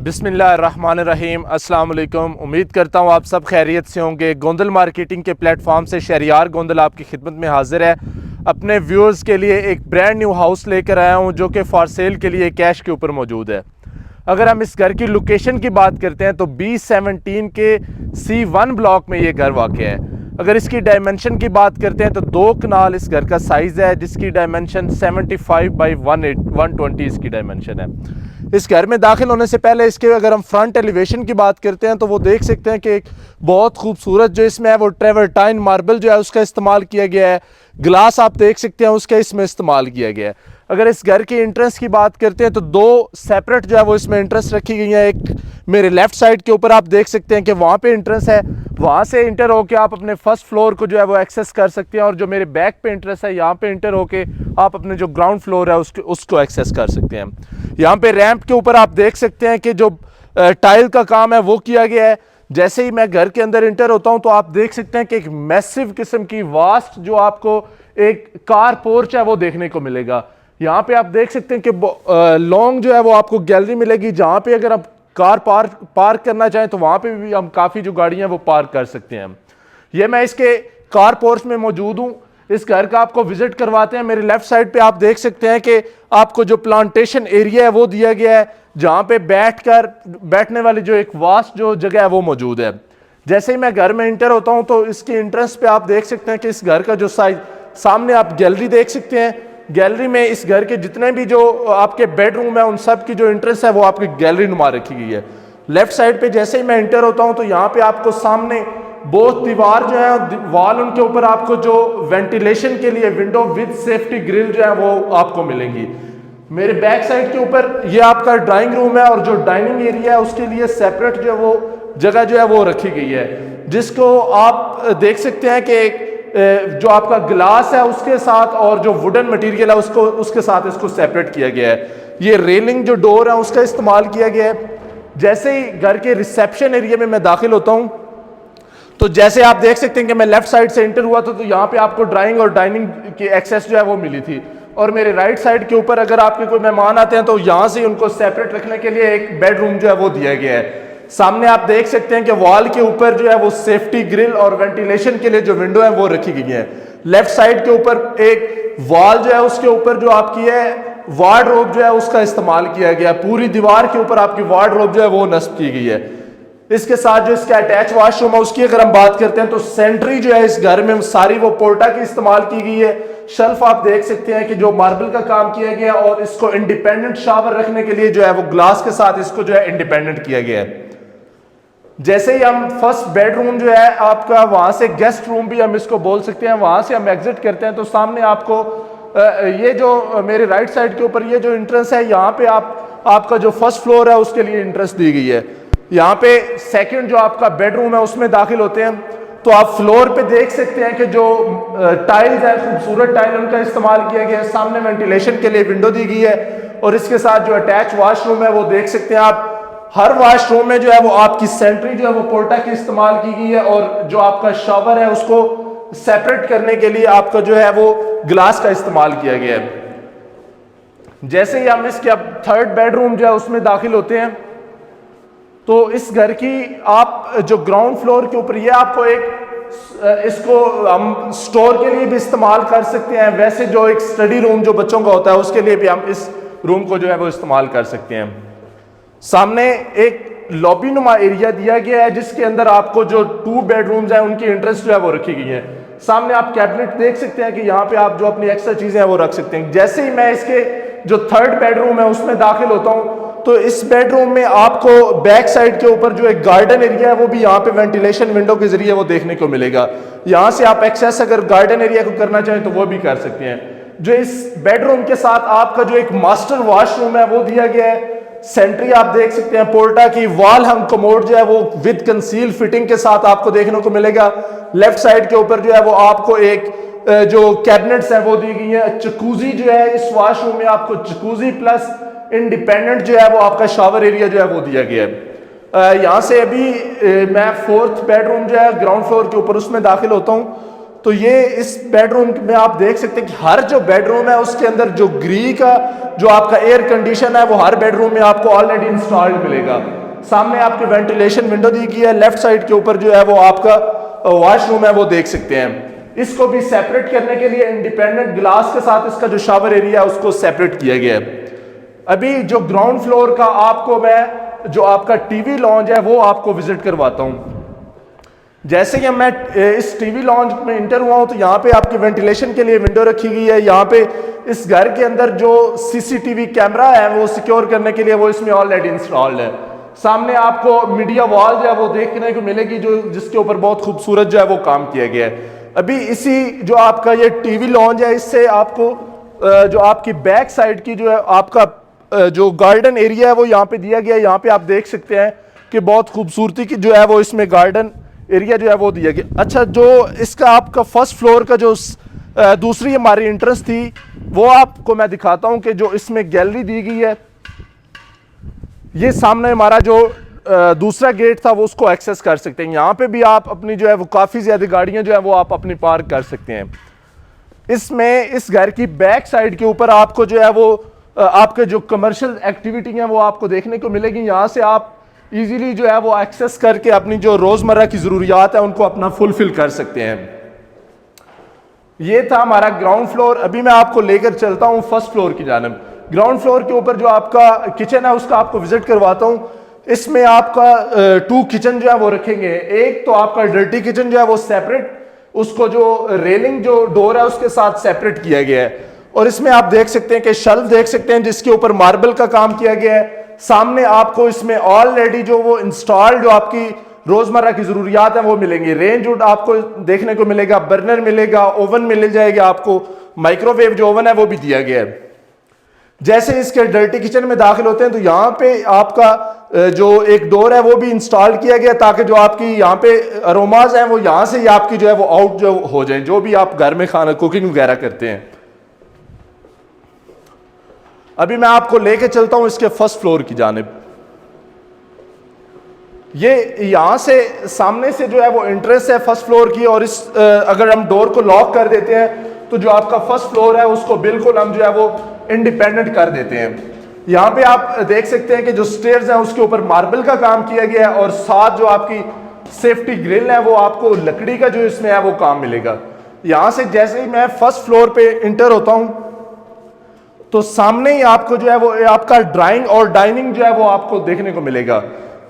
बिस्मिल्लाहिर्रहमानिर्रहीम। अस्सलाम वालेकुम। उम्मीद करता हूँ आप सब खैरियत से होंगे। गोंदल मार्केटिंग के प्लेटफॉर्म से शहरियार गोंदल आपकी खिदमत में हाजिर है। अपने व्यूअर्स के लिए एक ब्रांड न्यू हाउस लेकर आया हूँ जो कि फॉर सेल के लिए कैश के ऊपर मौजूद है। अगर हम इस घर की लोकेशन की बात करते हैं तो B17 के C1 ब्लॉक में ये घर वाक़ है। अगर इसकी डायमेंशन की बात करते हैं तो 2 कनाल इस घर का साइज़ है, जिसकी डायमेंशन 75 बाई 120 इसकी डायमेंशन है। इस घर में दाखिल होने से पहले इसके अगर हम फ्रंट एलिवेशन की बात करते हैं तो वो देख सकते हैं कि एक बहुत खूबसूरत जो इसमें है वो ट्रेवर्टाइन मार्बल जो है उसका इस्तेमाल किया गया है। ग्लास आप देख सकते हैं उसका इसमें इस्तेमाल किया गया है। अगर इस घर की एंट्रेंस की बात करते हैं तो 2 सेपरेट जो है वो इसमें एंट्रेंस रखी गई है। एक मेरे लेफ्ट साइड के ऊपर आप देख सकते हैं कि वहाँ पे एंट्रेंस है, वहाँ से इंटर होके आप अपने फर्स्ट फ्लोर को जो है वो एक्सेस कर सकते हैं। और जो मेरे बैक पे एंट्रेंस है यहाँ पे इंटर होके आप अपने जो ग्राउंड फ्लोर है उसको एक्सेस कर सकते हैं। यहाँ पे रैंप के ऊपर आप देख सकते हैं कि जो टाइल का काम है वो किया गया है। जैसे ही मैं घर के अंदर इंटर होता हूँ तो आप देख सकते हैं कि एक मैसिव किस्म की वास्ट जो आपको एक कार पोर्च है वो देखने को मिलेगा। यहाँ पे आप देख सकते हैं कि लॉन्ग जो है वो आपको गैलरी मिलेगी, जहाँ पे अगर आप कार पार्क करना चाहें तो वहाँ पे भी हम काफ़ी जो गाड़ियाँ वो पार्क कर सकते हैं। ये मैं इसके कार पोर्च में मौजूद हूँ। इस घर का आपको विजिट करवाते हैं। मेरे लेफ्ट साइड पे आप देख सकते हैं कि आपको जो प्लांटेशन एरिया है वो दिया गया है, जहाँ पे बैठने वाली जो एक वास्ट जो जगह है वो मौजूद है। जैसे ही मैं घर में इंटर होता हूँ तो इसकी एंट्रेंस पे आप देख सकते हैं कि इस घर का जो साइज, सामने आप गैलरी देख सकते हैं। गैलरी में इस घर के जितने भी जो आपके बेडरूम है उन सब की जो एंट्रेंस है वो आपकी गैलरी नुमा रखी गई है। लेफ्ट साइड पे जैसे ही मैं इंटर होता हूँ तो यहाँ पे आपको सामने बोथ दीवार जो है वॉल, उनके ऊपर आपको जो वेंटिलेशन के लिए विंडो विद सेफ्टी ग्रिल जो है वो आपको मिलेंगी। मेरे बैक साइड के ऊपर ये आपका ड्राइंग रूम है और जो डाइनिंग एरिया है उसके लिए सेपरेट जो है वो जगह जो है वो रखी गई है, जिसको आप देख सकते हैं कि जो आपका ग्लास है उसके साथ और जो वुडन मटेरियल है उसके साथ इसको सेपरेट किया गया है। ये रेलिंग जो डोर है उसका इस्तेमाल किया गया है। जैसे ही घर के रिसेप्शन एरिया में मैं दाखिल होता हूँ तो जैसे आप देख सकते हैं कि मैं लेफ्ट साइड से एंटर हुआ था तो यहाँ पे आपको ड्राइंग और डाइनिंग की एक्सेस जो है वो मिली थी। और मेरे राइट साइड के ऊपर अगर आपके कोई मेहमान आते हैं तो यहाँ से उनको सेपरेट रखने के लिए एक बेडरूम जो है वो दिया गया है। सामने आप देख सकते हैं कि वॉल के ऊपर जो है वो सेफ्टी ग्रिल और वेंटिलेशन के लिए जो विंडो है वो रखी गई है। लेफ्ट साइड के ऊपर एक वॉल जो है उसके ऊपर जो आपकी है वार्डरोब जो है उसका इस्तेमाल किया गया। पूरी दीवार के ऊपर आपकी वार्डरोब जो है वो नस्ब की गई है। इसके साथ जो इसका अटैच वॉशरूम है उसकी अगर हम बात करते हैं तो सेंट्री जो है इस घर में सारी वो पोर्टा की इस्तेमाल की गई है। शेल्फ आप देख सकते हैं कि जो मार्बल का काम किया गया और इसको इंडिपेंडेंट शावर रखने के लिए जो है वो ग्लास के साथ इसको जो है इंडिपेंडेंट किया गया है। जैसे ही हम फर्स्ट बेडरूम जो है आपका, वहां से गेस्ट रूम भी हम इसको बोल सकते हैं, वहां से हम एग्जिट करते हैं तो सामने आपको ये जो मेरे राइट साइड के ऊपर ये जो एंट्रेंस है यहाँ पे आपका जो फर्स्ट फ्लोर है उसके लिए एंट्रेंस दी गई है। यहाँ पे सेकंड जो आपका बेडरूम है उसमें दाखिल होते हैं तो आप फ्लोर पे देख सकते हैं कि जो टाइल्स है खूबसूरत टाइल उनका इस्तेमाल किया गया है। सामने वेंटिलेशन के लिए विंडो दी गई है और इसके साथ जो अटैच वॉशरूम है वो देख सकते हैं आप। हर वॉशरूम में जो है वो आपकी सेंट्री जो है वो पोर्टा की इस्तेमाल की गई है और जो आपका शावर है उसको सेपरेट करने के लिए आपका जो है वो ग्लास का इस्तेमाल किया गया है। जैसे ही हम इसके अब थर्ड बेडरूम जो है उसमें दाखिल होते हैं तो इस घर की आप जो ग्राउंड फ्लोर के ऊपर ये आपको इसको हम स्टोर के लिए भी इस्तेमाल कर सकते हैं। वैसे जो एक स्टडी रूम जो बच्चों का होता है उसके लिए भी हम इस रूम को जो है वो इस्तेमाल कर सकते हैं। सामने एक लॉबी नुमा एरिया दिया गया है जिसके अंदर आपको जो 2 बेडरूम्स हैं उनकी एंट्रेंस जो है वो रखी गई है। सामने आप कैबिनेट देख सकते हैं कि यहाँ पे आप जो अपनी एक्स्ट्रा चीजें हैं वो रख सकते हैं। जैसे ही मैं इसके जो थर्ड बेडरूम है उसमें दाखिल होता हूँ तो इस बेडरूम में आपको बैक साइड के ऊपर जो एक गार्डन एरिया है वो भी यहाँ पे वेंटिलेशन विंडो के जरिए वो देखने को मिलेगा। यहाँ से आप एक्सेस अगर गार्डन एरिया को करना चाहें तो वो भी कर सकते हैं। जो इस बेडरूम के साथ आपका जो एक मास्टर वॉशरूम है वो दिया गया है। सेंट्री आप देख सकते हैं पोर्टा की, वॉल हम कमोड जो है वो विद कंसील फिटिंग के साथ आपको देखने को मिलेगा। लेफ्ट साइड के ऊपर जो है वो आपको एक जो कैबिनेट्स है वो दी गई है। जकूजी जो है इस वॉशरूम में आपको जकूजी प्लस इंडिपेंडेंट जो है वो आपका शावर एरिया जो है वो दिया गया है। यहाँ से अभी मैं फोर्थ बेडरूम जो है ग्राउंड फ्लोर के ऊपर उसमें दाखिल होता हूँ तो ये इस बेडरूम में आप देख सकते हैं कि हर जो बेडरूम है उसके अंदर जो ग्री का जो आपका एयर कंडीशन है वो हर बेडरूम में आपको ऑलरेडी इंस्टॉल्ड मिलेगा। सामने आपकी वेंटिलेशन विंडो दी गई है। लेफ्ट साइड के ऊपर जो है वो आपका वॉशरूम है वो देख सकते हैं। इसको भी सेपरेट करने के लिए इंडिपेंडेंट ग्लास के साथ इसका जो शावर एरिया है उसको सेपरेट किया गया है। अभी जो ग्राउंड फ्लोर का आपको मैं जो आपका टीवी लॉन्ज है वो आपको विजिट करवाता हूं। जैसे कि मैं इस टीवी लॉन्ज में इंटर हुआ हूं तो यहाँ पे आपकी वेंटिलेशन के लिए विंडो रखी गई है। यहाँ पे इस घर के अंदर जो सीसीटीवी कैमरा है वो सिक्योर करने के लिए वो इसमें ऑलरेडी इंस्टॉल्ड है। सामने आपको मीडिया वॉल जो है वो देखने को मिलेगी जो जिसके ऊपर बहुत खूबसूरत जो है वो काम किया गया है। अभी इसी जो आपका ये टीवी लॉन्ज है इससे आपको जो आपकी बैक साइड की जो है आपका जो गार्डन एरिया है वो यहाँ पे दिया गया है। यहाँ पे आप देख सकते हैं कि बहुत खूबसूरती की जो है वो इसमें गार्डन एरिया जो है वो दिया गया। अच्छा, जो इसका आपका फर्स्ट फ्लोर का जो दूसरी हमारी एंट्रेंस थी वो आपको मैं दिखाता हूं कि जो इसमें गैलरी दी गई है, ये सामने हमारा जो दूसरा गेट था वो उसको एक्सेस कर सकते हैं। यहाँ पे भी आप अपनी जो है वो काफ़ी ज़्यादा गाड़ियाँ जो है वो आप अपनी पार्क कर सकते हैं। इसमें इस घर की बैक साइड के ऊपर आपको जो है वो आपके जो कमर्शियल एक्टिविटी हैं वो आपको देखने को मिलेगी। यहाँ से आप इजीली जो है वो एक्सेस करके अपनी जो रोज़मर्रा की ज़रूरियात है उनको अपना फुलफिल कर सकते हैं। ये था हमारा ग्राउंड फ्लोर। अभी मैं आपको लेकर चलता हूँ फर्स्ट फ्लोर की जानिब। ग्राउंड फ्लोर के ऊपर जो आपका किचन है उसका आपको विजिट करवाता हूँ। इसमें आपका 2 किचन जो है वो रखेंगे। एक तो आपका डर्टी किचन जो है वो सेपरेट, उसको जो रेलिंग जो डोर है उसके साथ सेपरेट किया गया है। और इसमें आप देख सकते हैं कि शेल्फ देख सकते हैं जिसके ऊपर मार्बल का काम किया गया है। सामने आपको इसमें ऑलरेडी जो वो इंस्टॉल जो आपकी रोजमर्रा की जरूरियात है वो मिलेंगी। रेंज वुड आपको देखने को मिलेगा, बर्नर मिलेगा, ओवन मिल जाएगा आपको, माइक्रोवेव जो ओवन है वो भी दिया गया है। जैसे इसके डर्टी किचन में दाखिल होते हैं तो यहाँ पे आपका जो एक डोर है वो भी इंस्टॉल किया गया ताकि जो आपकी यहाँ पे अरोमाज हैं वो यहाँ से ही आपकी जो है वो आउट जो हो जाए, जो भी आप घर में खाना कुकिंग वगैरह करते हैं। अभी मैं आपको लेके चलता हूं इसके फर्स्ट फ्लोर की जानिब। ये यहां से सामने से जो है वो एंट्रेंस है फर्स्ट फ्लोर की। और इस अगर हम डोर को लॉक कर देते हैं तो जो आपका फर्स्ट फ्लोर है उसको बिल्कुल हम जो है वो इंडिपेंडेंट कर देते हैं। यहाँ पे आप देख सकते हैं कि जो स्टेयर्स हैं उसके ऊपर मार्बल का काम किया गया है और साथ जो आपकी सेफ्टी ग्रिल है वो आपको लकड़ी का जो इसमें है वो काम मिलेगा। यहाँ से जैसे ही मैं फर्स्ट फ्लोर पे इंटर होता हूँ तो सामने ही आपको जो है वो आपका ड्राइंग और डाइनिंग जो है वो आपको देखने को मिलेगा।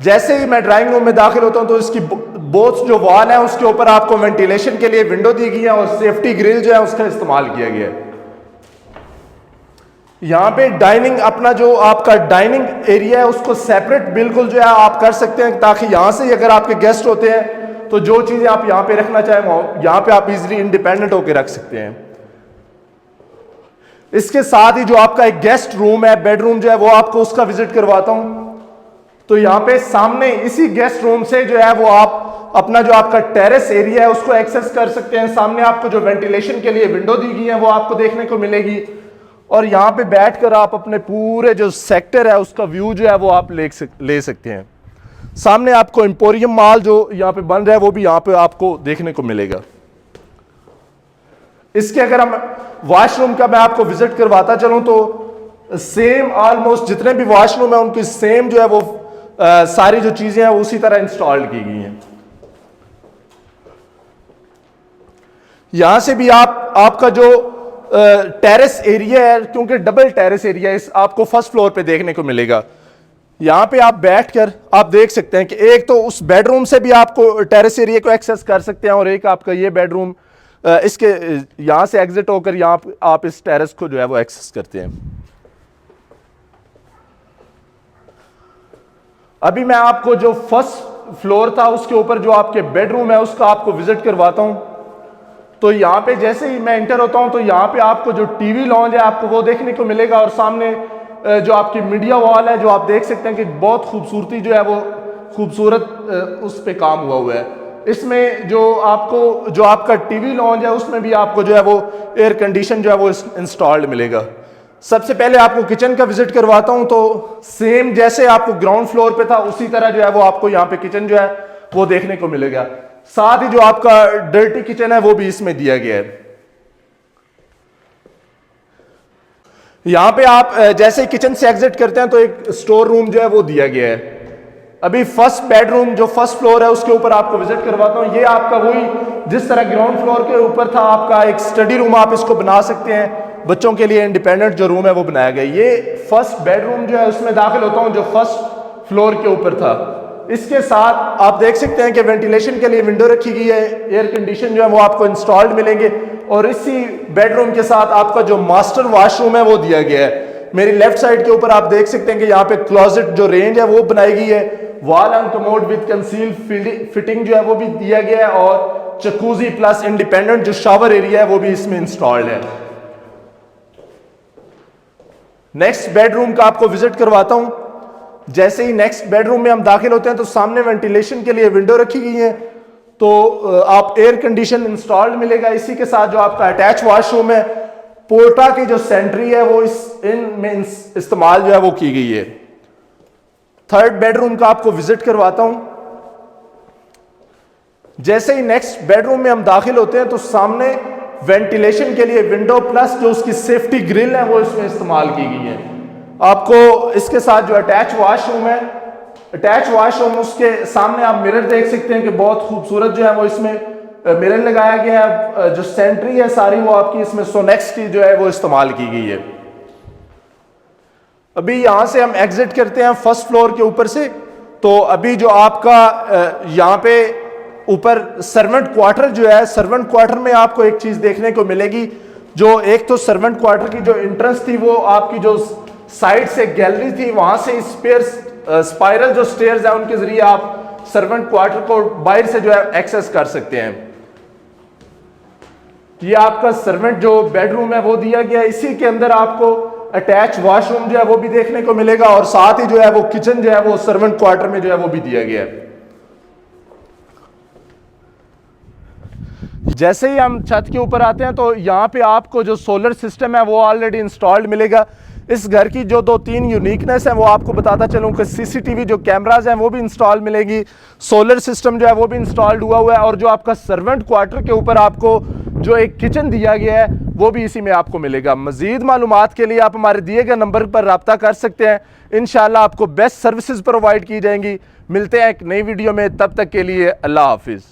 जैसे ही मैं ड्राइंग रूम में दाखिल होता हूं तो इसकी बोथ जो वॉल है उसके ऊपर आपको वेंटिलेशन के लिए विंडो दी गई है और सेफ्टी ग्रिल जो है उसका इस्तेमाल किया गया है। यहाँ पे डाइनिंग अपना जो आपका डाइनिंग एरिया है उसको सेपरेट बिल्कुल जो है आप कर सकते हैं ताकि यहाँ से अगर आपके गेस्ट होते हैं तो जो चीजें आप यहाँ पे रखना चाहें यहाँ पे आप इजीली इंडिपेंडेंट होकर रख सकते हैं। इसके साथ ही जो आपका एक गेस्ट रूम है, बेडरूम जो है वो आपको उसका विजिट करवाता हूं। तो यहाँ पे सामने इसी गेस्ट रूम से जो है वो आप अपना जो आपका टेरेस एरिया है उसको एक्सेस कर सकते हैं। सामने आपको जो वेंटिलेशन के लिए विंडो दी गई है वो आपको देखने को मिलेगी और यहाँ पे बैठकर आप अपने पूरे जो सेक्टर है उसका व्यू जो है वो आप ले सकते हैं। सामने आपको एम्पोरियम मॉल जो यहाँ पे बन रहा है वो भी यहाँ पे आपको देखने को मिलेगा। इसके अगर हम वॉशरूम का मैं आपको विजिट करवाता चलूं तो सेम ऑलमोस्ट जितने भी वॉशरूम है उनकी सेम जो है वो सारी जो चीजें हैं उसी तरह इंस्टॉल की गई हैं। यहां से भी आपका जो टेरेस एरिया है, क्योंकि डबल टेरेस एरिया है, आपको फर्स्ट फ्लोर पे देखने को मिलेगा। यहां पे आप बैठकर आप देख सकते हैं कि एक तो उस बेडरूम से भी आपको टेरेस एरिया को एक्सेस कर सकते हैं और एक आपका ये बेडरूम इसके यहां से एग्जिट होकर यहां आप इस टेरेस को जो है वो एक्सेस करते हैं। अभी मैं आपको जो फर्स्ट फ्लोर था उसके ऊपर जो आपके बेडरूम है उसका आपको विजिट करवाता हूं। तो यहां पे जैसे ही मैं एंटर होता हूं तो यहां पे आपको जो टीवी लॉन्ज है आपको वो देखने को मिलेगा और सामने जो आपकी मीडिया वॉल है जो आप देख सकते हैं कि बहुत खूबसूरती जो है वो खूबसूरत उस पे काम हुआ है। इसमें जो आपका टीवी लॉन्ज है उसमें भी आपको जो है वो एयर कंडीशन जो है वो इंस्टॉल्ड मिलेगा। सबसे पहले आपको किचन का विजिट करवाता हूं तो सेम जैसे आपको ग्राउंड फ्लोर पे था उसी तरह जो है वो आपको यहाँ पे किचन जो है वो देखने को मिलेगा। साथ ही जो आपका डर्टी किचन है वो भी इसमें दिया गया है। यहां पे आप जैसे किचन से एग्जिट करते हैं तो एक स्टोर रूम जो है वो दिया गया है। अभी फर्स्ट बेडरूम जो फर्स्ट फ्लोर है उसके ऊपर आपको विजिट करवाता हूँ। ये आपका वही जिस तरह ग्राउंड फ्लोर के ऊपर था आपका एक स्टडी रूम आप इसको बना सकते हैं, बच्चों के लिए इंडिपेंडेंट जो रूम है वो बनाया गया। ये फर्स्ट बेडरूम जो है उसमें दाखिल होता हूँ जो फर्स्ट फ्लोर के ऊपर था। इसके साथ आप देख सकते हैं कि वेंटिलेशन के लिए विंडो रखी गई है, एयर कंडीशन जो है वो आपको इंस्टॉल्ड मिलेंगे और इसी बेडरूम के साथ आपका जो मास्टर वॉशरूम है वो दिया गया है। मेरी लेफ्ट साइड के ऊपर आप देख सकते हैं कि यहाँ पे क्लोजेट जो रेंज है वो बनाई गई है, wall and commode with conceal fitting जो है वो भी दिया गया है और जकूजी प्लस इंडिपेंडेंट जो शावर एरिया है वो भी इसमें इंस्टॉल्ड है। नेक्स्ट बेडरूम का आपको विजिट करवाता हूं। जैसे ही नेक्स्ट बेडरूम में हम दाखिल होते हैं तो सामने वेंटिलेशन के लिए विंडो रखी गई है, तो आप एयर कंडीशन इंस्टॉल्ड मिलेगा। इसी के साथ जो आपका अटैच वॉशरूम है, पोर्टा की जो सेंट्री है वो इनमें इस्तेमाल जो है वो की गई है। थर्ड बेडरूम का आपको विजिट करवाता हूं। जैसे ही नेक्स्ट बेडरूम में हम दाखिल होते हैं तो सामने वेंटिलेशन के लिए विंडो प्लस जो उसकी सेफ्टी ग्रिल है वो इसमें इस्तेमाल की गई है। आपको इसके साथ जो अटैच वॉशरूम है, अटैच वॉशरूम उसके सामने आप मिरर देख सकते हैं कि बहुत खूबसूरत जो है वो इसमें मिरर लगाया गया है। जो सेंट्री है सारी वो आपकी इसमें सोनेक्स की जो है वो इस्तेमाल की गई है। अभी यहां से हम एग्जिट करते हैं फर्स्ट फ्लोर के ऊपर से, तो अभी जो आपका यहां पे ऊपर सर्वेंट क्वार्टर जो है, सर्वेंट क्वार्टर में आपको एक चीज देखने को मिलेगी, जो एक तो सर्वेंट क्वार्टर की जो एंट्रेंस थी वो आपकी जो साइड से गैलरी थी वहां से स्पाइरल जो स्टेयर्स है उनके जरिए आप सर्वेंट क्वार्टर को बाहर से जो है एक्सेस कर सकते हैं। ये आपका सर्वेंट जो बेडरूम है वो दिया गया है। इसी के अंदर आपको अटैच वॉशरूम जो है वो भी देखने को मिलेगा और साथ ही जो है वो किचन जो है वो सर्वेंट क्वार्टर में जो है वो भी दिया गया है। जैसे ही हम छत के ऊपर आते हैं तो यहाँ पे आपको जो सोलर सिस्टम है वो ऑलरेडी इंस्टॉल्ड मिलेगा। इस घर की जो 2-3 यूनिकनेस है वो आपको बताता चलूँ कि सीसीटीवी जो कैमराज हैं वो भी इंस्टॉल मिलेगी, सोलर सिस्टम जो है वो भी इंस्टॉल्ड हुआ है और जो आपका सर्वेंट क्वार्टर के ऊपर आपको जो एक किचन दिया गया है वो भी इसी में आपको मिलेगा। मजीद मालूमात के लिए आप हमारे दिए गए नंबर पर रब्ता कर सकते हैं। इंशाल्लाह आपको बेस्ट सर्विसेज प्रोवाइड की जाएंगी। मिलते हैं एक नई वीडियो में, तब तक के लिए अल्लाह हाफिज़।